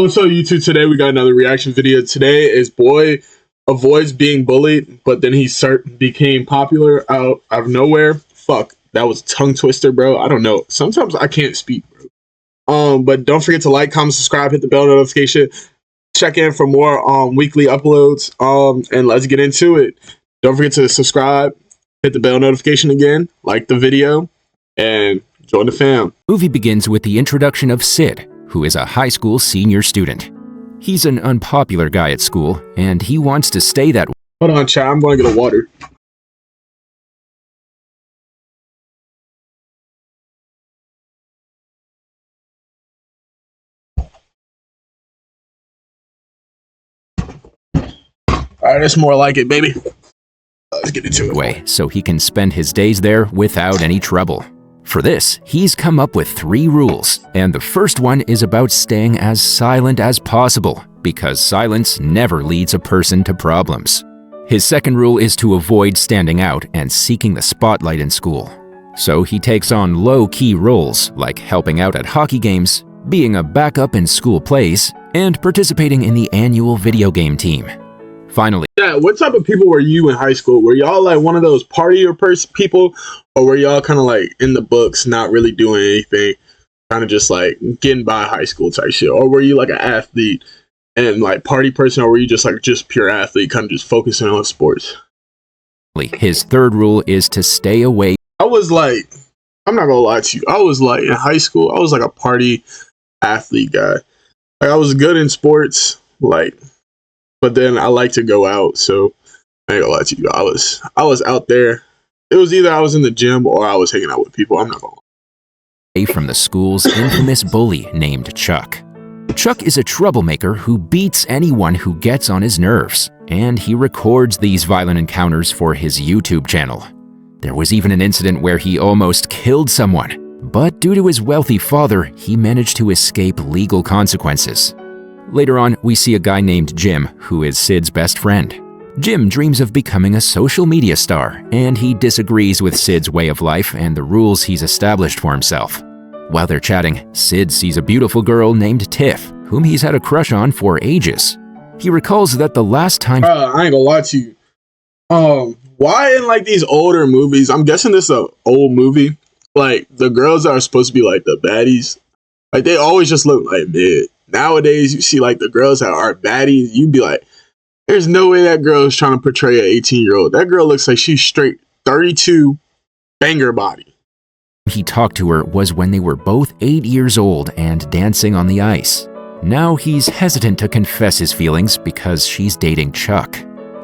What's up, YouTube? Today we got another reaction video. Today is boy avoids being bullied, but then he became popular out of nowhere. Fuck, that was a tongue twister, bro. I don't know. Sometimes I can't speak, bro. But don't forget to like, comment, subscribe, hit the bell notification. Check in for more weekly uploads. And let's get into it. Don't forget to subscribe, hit the bell notification again, like the video, and join the fam. Movie begins with the introduction of Sid, who is a high school senior student. He's an unpopular guy at school, and he wants to stay that way. Hold on, chat. I'm going to get a water. Alright, that's more like it, baby. Let's get into it. So he can spend his days there without any trouble. For this, he's come up with 3 rules, and the first one is about staying as silent as possible, because silence never leads a person to problems. His second rule is to avoid standing out and seeking the spotlight in school. So he takes on low-key roles like helping out at hockey games, being a backup in school plays, and participating in the annual video game team. Finally, yeah, what type of people were you in high school? Were y'all like one of those partier people, or were y'all kind of like in the books, not really doing anything, kind of just like getting by high school type shit? Or were you like an athlete and like party person, or were you just like pure athlete, kind of just focusing on sports? his third rule is to stay away. I was like, I'm not gonna lie to you, I was like in high school, I was like a party athlete guy. Like I was good in sports, like, but then I like to go out, so I ain't gonna lie to you. I was out there. It was either I was in the gym or I was hanging out with people. I'm not gonna lie. From the school's infamous bully named Chuck. Chuck is a troublemaker who beats anyone who gets on his nerves, and he records these violent encounters for his YouTube channel. There was even an incident where he almost killed someone, but due to his wealthy father, he managed to escape legal consequences. Later on, we see a guy named Jim, who is Sid's best friend. Jim dreams of becoming a social media star, and he disagrees with Sid's way of life and the rules he's established for himself. While they're chatting, Sid sees a beautiful girl named Tiff, whom he's had a crush on for ages. He recalls that the last time— I ain't gonna lie to you. Why in like these older movies, I'm guessing this is an old movie, like the girls that are supposed to be like the baddies, like they always just look like mid. Nowadays, you see like the girls that are baddies, you'd be like, there's no way that girl is trying to portray an 18-year-old. That girl looks like she's straight 32, banger body. He talked to her was when they were both 8 years old and dancing on the ice. Now he's hesitant to confess his feelings because she's dating Chuck.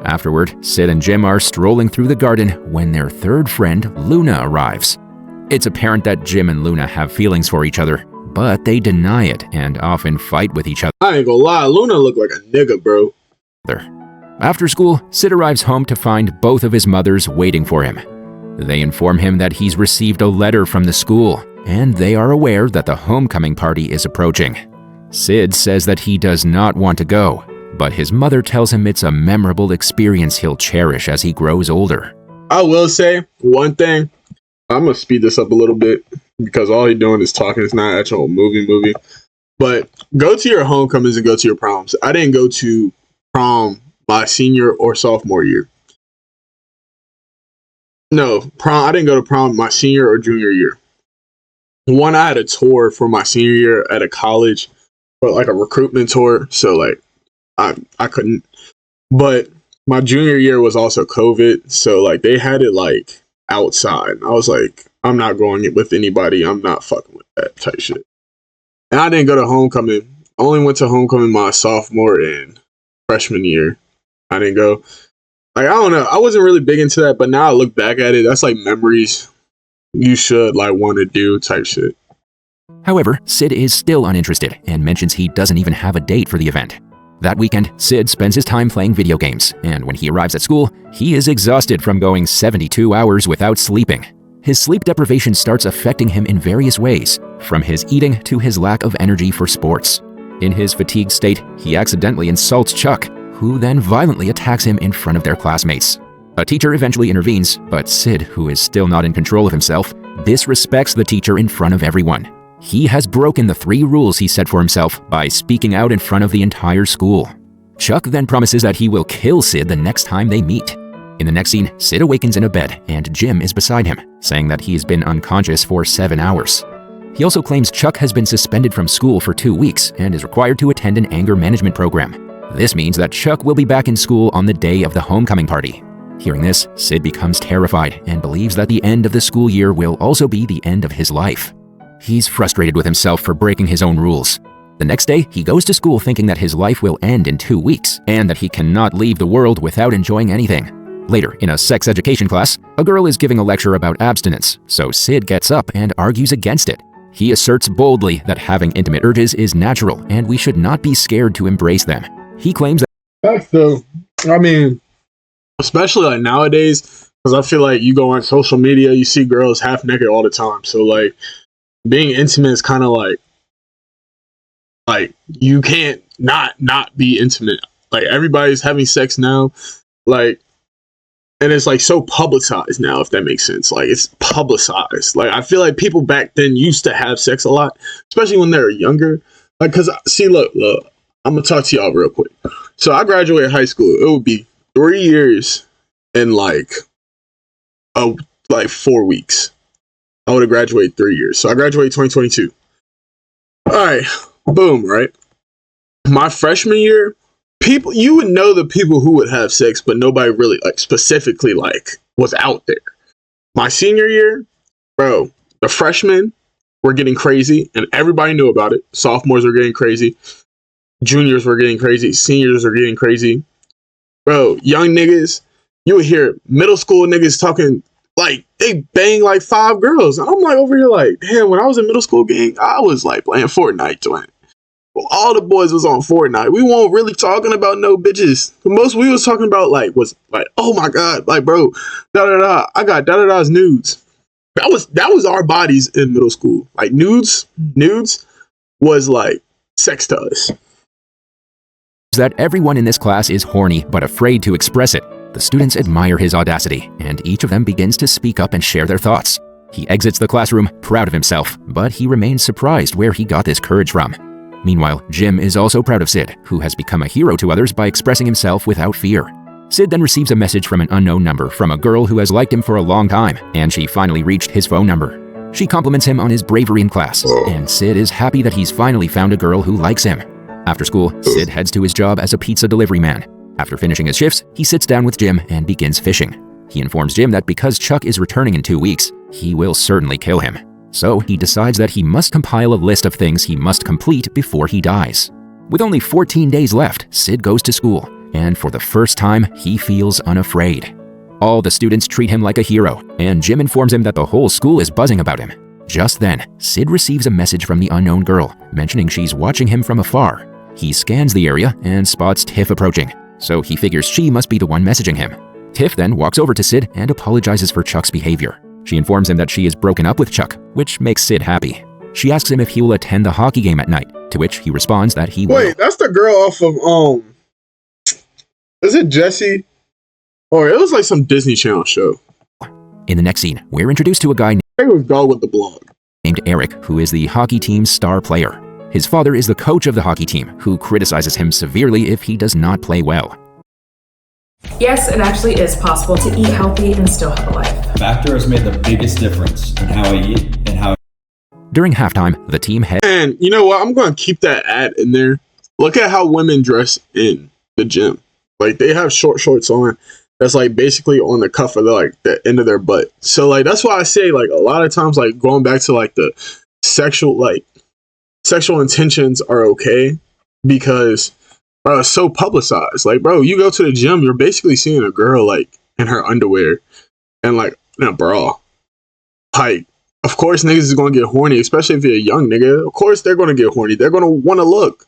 Afterward, Sid and Jim are strolling through the garden when their third friend, Luna, arrives. It's apparent that Jim and Luna have feelings for each other, but they deny it and often fight with each other. I ain't gonna lie, Luna look like a nigga, bro. After school, Sid arrives home to find both of his mothers waiting for him. They inform him that he's received a letter from the school, and they are aware that the homecoming party is approaching. Sid says that he does not want to go, but his mother tells him it's a memorable experience he'll cherish as he grows older. I will say one thing. I'm gonna speed this up a little bit because all he's doing is talking. It's not actual movie. But go to your homecomings and go to your proms. I didn't go to prom my senior or sophomore year. No, prom. I didn't go to prom my senior or junior year. One, I had a tour for my senior year at a college, but like a recruitment tour. So like, I couldn't. But my junior year was also COVID, so like they had it like outside. I was like, I'm not going with anybody. I'm not fucking with that type shit. And I didn't go to homecoming. I only went to homecoming my sophomore and freshman year. I didn't go. Like, I don't know. I wasn't really big into that, but now I look back at it, that's like memories you should like want to do type shit. However, Sid is still uninterested and mentions he doesn't even have a date for the event. That weekend, Sid spends his time playing video games, and when he arrives at school, he is exhausted from going 72 hours without sleeping. His sleep deprivation starts affecting him in various ways, from his eating to his lack of energy for sports. In his fatigued state, he accidentally insults Chuck, who then violently attacks him in front of their classmates. A teacher eventually intervenes, but Sid, who is still not in control of himself, disrespects the teacher in front of everyone. He has broken the 3 rules he set for himself by speaking out in front of the entire school. Chuck then promises that he will kill Sid the next time they meet. In the next scene, Sid awakens in a bed and Jim is beside him, saying that he has been unconscious for 7 hours. He also claims Chuck has been suspended from school for 2 weeks and is required to attend an anger management program. This means that Chuck will be back in school on the day of the homecoming party. Hearing this, Sid becomes terrified and believes that the end of the school year will also be the end of his life. He's frustrated with himself for breaking his own rules. The next day, he goes to school thinking that his life will end in 2 weeks and that he cannot leave the world without enjoying anything. Later, in a sex education class, a girl is giving a lecture about abstinence, so Sid gets up and argues against it. He asserts boldly that having intimate urges is natural and we should not be scared to embrace them. He claims that That's the, I mean, especially like nowadays, because I feel like you go on social media, you see girls half naked all the time. So like being intimate is kind of like you can't not be intimate. Like everybody's having sex now, like, and it's like so publicized now, if that makes sense. Like it's publicized. Like I feel like people back then used to have sex a lot, especially when they were younger. Like, cause see, look, I'm gonna talk to y'all real quick. So I graduated high school. It would be 3 years and like 4 weeks. I would have graduated 3 years. So I graduated 2022. All right, boom, right? My freshman year, people, you would know the people who would have sex, but nobody really like specifically like was out there. My senior year, bro, the freshmen were getting crazy and everybody knew about it. Sophomores were getting crazy. Juniors were getting crazy. Seniors were getting crazy. Bro, young niggas, you would hear middle school niggas talking like they bang like 5 girls. And I'm like over here like, damn, when I was in middle school, gang, I was like playing Fortnite, doing it. Well, all the boys was on Fortnite. We weren't really talking about no bitches. The most we was talking about like was like, oh my god, like bro, da da da. I got da da da's nudes. That was our bodies in middle school. Like nudes was like sex to us. that everyone in this class is horny but afraid to express it. The students admire his audacity, and each of them begins to speak up and share their thoughts. He exits the classroom, proud of himself, but he remains surprised where he got this courage from. Meanwhile, Jim is also proud of Sid, who has become a hero to others by expressing himself without fear. Sid then receives a message from an unknown number from a girl who has liked him for a long time, and she finally reached his phone number. She compliments him on his bravery in class, and Sid is happy that he's finally found a girl who likes him. After school, Sid heads to his job as a pizza delivery man. After finishing his shifts, he sits down with Jim and begins fishing. He informs Jim that because Chuck is returning in 2 weeks, he will certainly kill him. So he decides that he must compile a list of things he must complete before he dies. With only 14 days left, Sid goes to school, and for the first time, he feels unafraid. All the students treat him like a hero, and Jim informs him that the whole school is buzzing about him. Just then, Sid receives a message from the unknown girl, mentioning she's watching him from afar. He scans the area and spots Tiff approaching, so he figures she must be the one messaging him. Tiff then walks over to Sid and apologizes for Chuck's behavior. She informs him that she is broken up with Chuck, which makes Sid happy. She asks him if he will attend the hockey game at night, to which he responds that he will. Wait, that's the girl off of, is it Jessie? Or it was like some Disney Channel show. In the next scene, we're introduced to a guy I think it was Dog with the Blog. named Eric, who is the hockey team's star player. His father is the coach of the hockey team, who criticizes him severely if he does not play well. Yes, it actually is possible to eat healthy and still have a life. Factor has made the biggest difference in how I eat and how. During halftime, the team heads And you know what? I'm going to keep that ad in there. Look at how women dress in the gym. Like they have short shorts on. That's like basically on the cuff of the end of their butt. So like that's why I say like a lot of times like going back to like the sexual intentions are okay because bro, it's so publicized. Like bro, you go to the gym, you're basically seeing a girl like in her underwear and like in a bra. Like of course niggas is gonna get horny, especially if you're a young nigga. Of course they're gonna get horny. They're gonna want to look.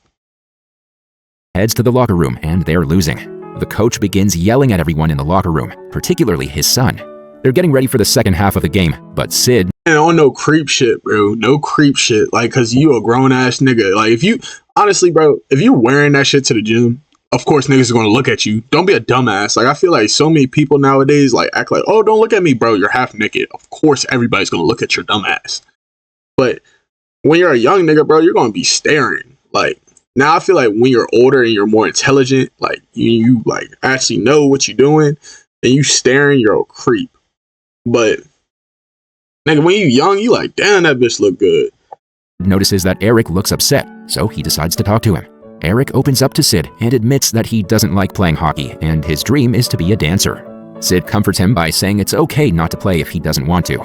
heads to the locker room and they're losing. The coach begins yelling at everyone in the locker room, particularly his son. They're getting ready for the second half of the game, but Sid And on no creep shit, bro. No creep shit. Like, cause you a grown ass nigga. Like, if you honestly, bro, if you're wearing that shit to the gym, of course niggas are gonna look at you. Don't be a dumbass. Like, I feel like so many people nowadays like act like, oh, don't look at me, bro. You're half naked. Of course, everybody's gonna look at your dumbass. But when you're a young nigga, bro, you're gonna be staring. Like, now I feel like when you're older and you're more intelligent, like you like actually know what you're doing, and you staring, you're a creep. But nigga, when you young, you like, damn, that bitch look good. Notices that Eric looks upset, so he decides to talk to him. Eric opens up to Sid and admits that he doesn't like playing hockey and his dream is to be a dancer. Sid comforts him by saying it's okay not to play if he doesn't want to.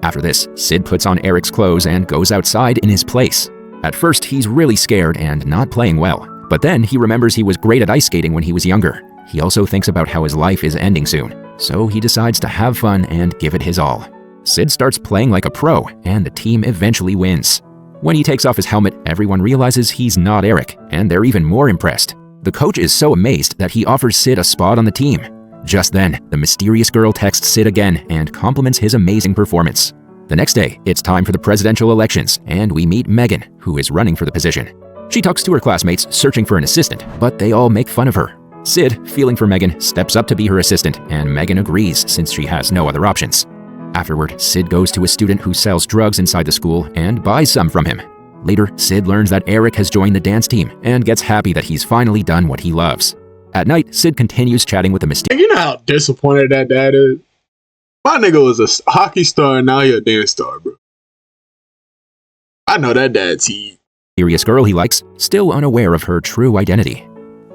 After this, Sid puts on Eric's clothes and goes outside in his place. At first, he's really scared and not playing well, but then he remembers he was great at ice skating when he was younger. He also thinks about how his life is ending soon, so he decides to have fun and give it his all. Sid starts playing like a pro, and the team eventually wins. When he takes off his helmet, everyone realizes he's not Eric, and they're even more impressed. The coach is so amazed that he offers Sid a spot on the team. Just then, the mysterious girl texts Sid again and compliments his amazing performance. The next day, it's time for the presidential elections, and we meet Megan, who is running for the position. She talks to her classmates, searching for an assistant, but they all make fun of her. Sid, feeling for Megan, steps up to be her assistant, and Megan agrees since she has no other options. Afterward, Sid goes to a student who sells drugs inside the school and buys some from him. Later, Sid learns that Eric has joined the dance team and gets happy that he's finally done what he loves. At night, Sid continues chatting with the mysterious... You know how disappointed that dad is? My nigga was a hockey star and now he a dance star, bro. I know that dad's girl he likes, still unaware of her true identity.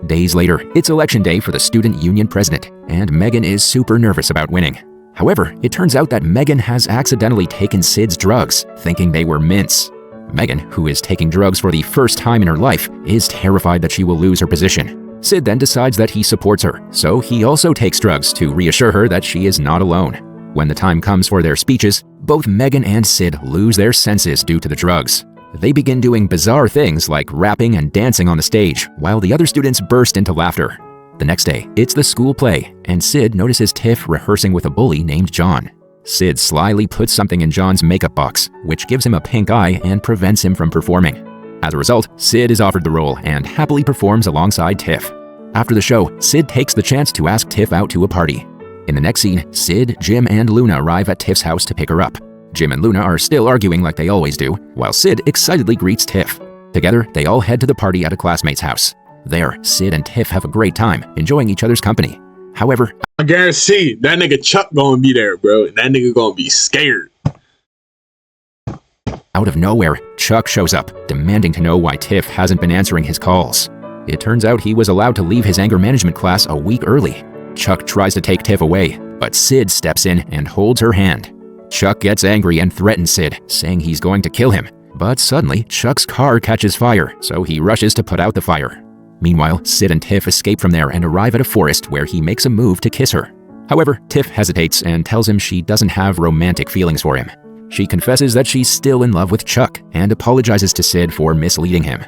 Days later, it's election day for the student union president, and Megan is super nervous about winning. However, it turns out that Megan has accidentally taken Sid's drugs, thinking they were mints. Megan, who is taking drugs for the first time in her life, is terrified that she will lose her position. Sid then decides that he supports her, so he also takes drugs to reassure her that she is not alone. When the time comes for their speeches, both Megan and Sid lose their senses due to the drugs. They begin doing bizarre things like rapping and dancing on the stage, while the other students burst into laughter. The next day, it's the school play, and Sid notices Tiff rehearsing with a bully named John. Sid slyly puts something in John's makeup box, which gives him a pink eye and prevents him from performing. As a result, Sid is offered the role and happily performs alongside Tiff. After the show, Sid takes the chance to ask Tiff out to a party. In the next scene, Sid, Jim, and Luna arrive at Tiff's house to pick her up. Jim and Luna are still arguing like they always do, while Sid excitedly greets Tiff. Together, they all head to the party at a classmate's house. There, Sid and Tiff have a great time, enjoying each other's company. However, I guarantee that nigga Chuck gonna be there, bro, and that nigga gonna be scared. Out of nowhere, Chuck shows up, demanding to know why Tiff hasn't been answering his calls. It turns out he was allowed to leave his anger management class a week early. Chuck tries to take Tiff away, but Sid steps in and holds her hand. Chuck gets angry and threatens Sid, saying he's going to kill him. But suddenly, Chuck's car catches fire, so he rushes to put out the fire. Meanwhile, Sid and Tiff escape from there and arrive at a forest where he makes a move to kiss her. However, Tiff hesitates and tells him she doesn't have romantic feelings for him. She confesses that she's still in love with Chuck and apologizes to Sid for misleading him.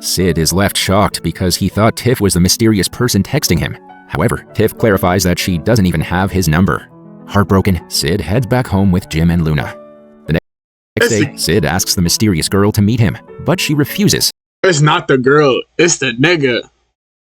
Sid is left shocked because he thought Tiff was the mysterious person texting him. However, Tiff clarifies that she doesn't even have his number. Heartbroken, Sid heads back home with Jim and Luna. The next day, Sid asks the mysterious girl to meet him, but she refuses. It's not the girl, it's the nigga.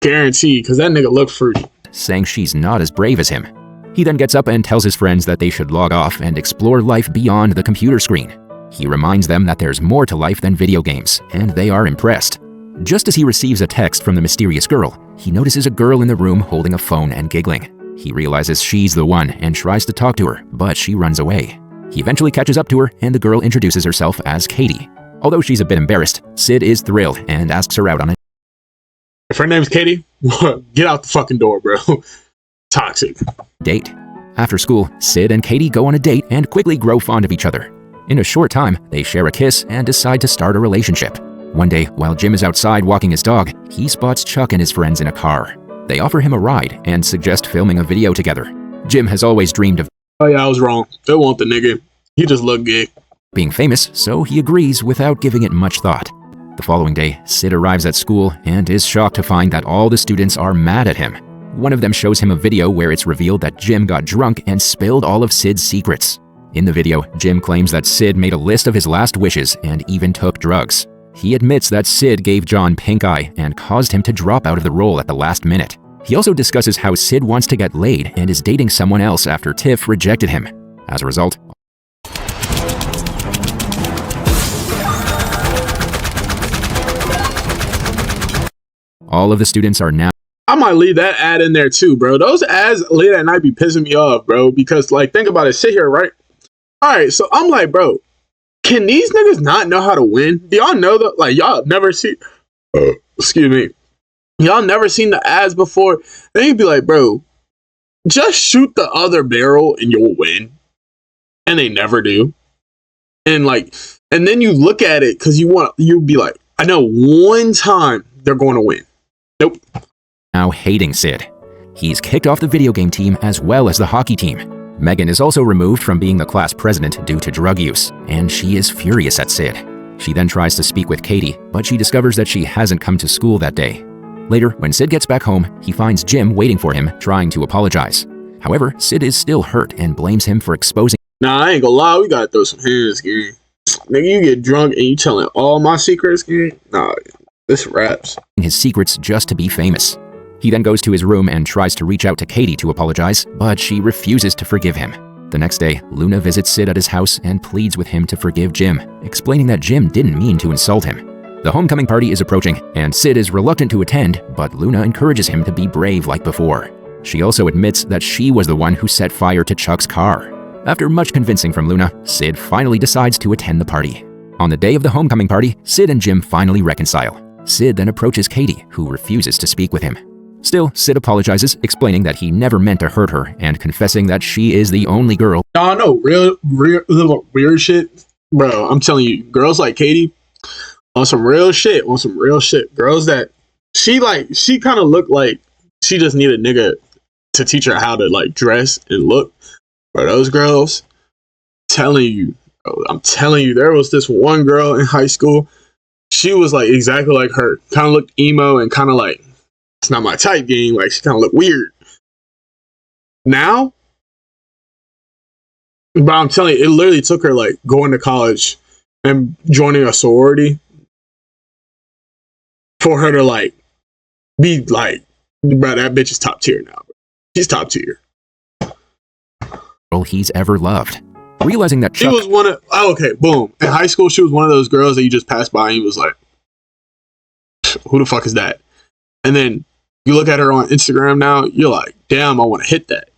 Guaranteed, because that nigga look fruity. Saying she's not as brave as him. He then gets up and tells his friends that they should log off and explore life beyond the computer screen. He reminds them that there's more to life than video games, and they are impressed. Just as he receives a text from the mysterious girl, he notices a girl in the room holding a phone and giggling. He realizes she's the one and tries to talk to her, but she runs away. He eventually catches up to her, and the girl introduces herself as Katie. Although she's a bit embarrassed, Sid is thrilled and asks her out on a If her name's Katie, get out the fucking door, bro. Toxic. Date. After school, Sid and Katie go on a date and quickly grow fond of each other. In a short time, they share a kiss and decide to start a relationship. One day, while Jim is outside walking his dog, he spots Chuck and his friends in a car. They offer him a ride and suggest filming a video together. Jim has always dreamed of Oh yeah, I was wrong. They want the nigga. He just look good. Being famous, so he agrees without giving it much thought. The following day, Sid arrives at school and is shocked to find that all the students are mad at him. One of them shows him a video where it's revealed that Jim got drunk and spilled all of Sid's secrets. In the video, Jim claims that Sid made a list of his last wishes and even took drugs. He admits that Sid gave John pink eye and caused him to drop out of the role at the last minute. He also discusses how Sid wants to get laid and is dating someone else after Tiff rejected him. As a result, all of the students are now I might leave that ad in there too, bro. Those ads late at night be pissing me off, bro. Because like, think about it. Sit here, right? All right, so I'm like, bro, can these niggas not know how to win? Do y'all know that? Like, y'all never see. Excuse me. Y'all never seen the ads before? Then you'd be like, bro, just shoot the other barrel and you'll win. And they never do. And like, and then you look at it because you'd be like, I know one time they're going to win. Nope. now hating Sid. He's kicked off the video game team as well as the hockey team. Megan is also removed from being the class president due to drug use, and she is furious at Sid. She then tries to speak with Katie, but she discovers that she hasn't come to school that day. Later, when Sid gets back home, he finds Jim waiting for him, trying to apologize. However, Sid is still hurt and blames him for exposing. Nah, I ain't gonna lie, we gotta throw some hands, gang. Nigga, you get drunk and you telling all my secrets, gang? Nah, this raps. His secrets just to be famous. He then goes to his room and tries to reach out to Katie to apologize, but she refuses to forgive him. The next day, Luna visits Sid at his house and pleads with him to forgive Jim, explaining that Jim didn't mean to insult him. The homecoming party is approaching, and Sid is reluctant to attend, but Luna encourages him to be brave like before. She also admits that she was the one who set fire to Chuck's car. After much convincing from Luna, Sid finally decides to attend the party. On the day of the homecoming party, Sid and Jim finally reconcile. Sid then approaches Katie, who refuses to speak with him. Still, Sid apologizes, explaining that he never meant to hurt her and confessing that she is the only girl. Nah, no, real weird shit. Bro, I'm telling you, girls like Katie, on some real shit. Girls that, she kind of looked like she just need a nigga to teach her how to like dress and look. But those girls, I'm telling you, there was this one girl in high school. She was like exactly like her. Kind of looked emo and kind of like, it's not my type, gang. Like, she kind of looked weird. Now, but I'm telling you, it literally took her like going to college and joining a sorority for her to like be like, bro, that bitch is top tier now. Bro. She's top tier. He's ever loved. Realizing that Chuck, she was one of, okay, boom. In high school, she was one of those girls that you just passed by and you was like, who the fuck is that? And then you look at her on Instagram now, you're like, damn, I want to hit that.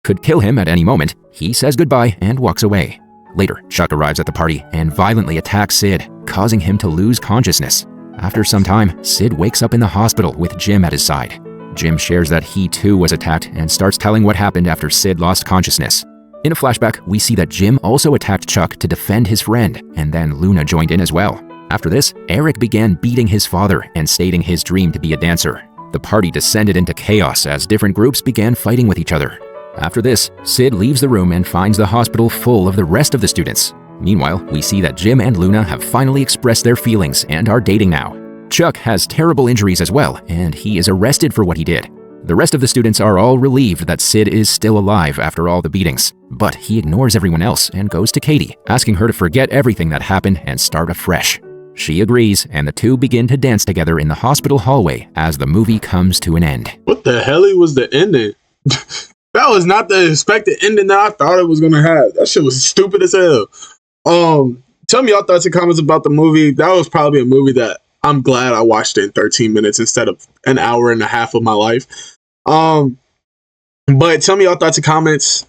Could kill him at any moment. He says goodbye and walks away. Later, Chuck arrives at the party and violently attacks Sid, causing him to lose consciousness. After some time, Sid wakes up in the hospital with Jim at his side. Jim shares that he too was attacked and starts telling what happened after Sid lost consciousness. In a flashback, we see that Jim also attacked Chuck to defend his friend, and then Luna joined in as well. After this, Eric began beating his father and stating his dream to be a dancer. The party descended into chaos as different groups began fighting with each other. After this, Sid leaves the room and finds the hospital full of the rest of the students. Meanwhile, we see that Jim and Luna have finally expressed their feelings and are dating now. Chuck has terrible injuries as well, and he is arrested for what he did. The rest of the students are all relieved that Sid is still alive after all the beatings, but he ignores everyone else and goes to Katie, asking her to forget everything that happened and start afresh. She agrees, and the two begin to dance together in the hospital hallway as the movie comes to an end. What the hell was the ending? That was not the expected ending that I thought it was going to have. That shit was stupid as hell. Tell me your thoughts and comments about the movie. That was probably a movie that I'm glad I watched it in 13 minutes instead of an hour and a half of my life. But tell me your thoughts and comments.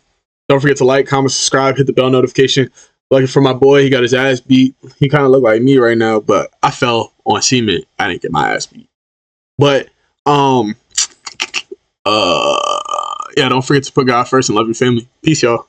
Don't forget to like, comment, subscribe, hit the bell notification. Looking for my boy, he got his ass beat. He kind of looked like me right now, but I fell on cement. I didn't get my ass beat. But yeah, don't forget to put God first and love your family. Peace, y'all.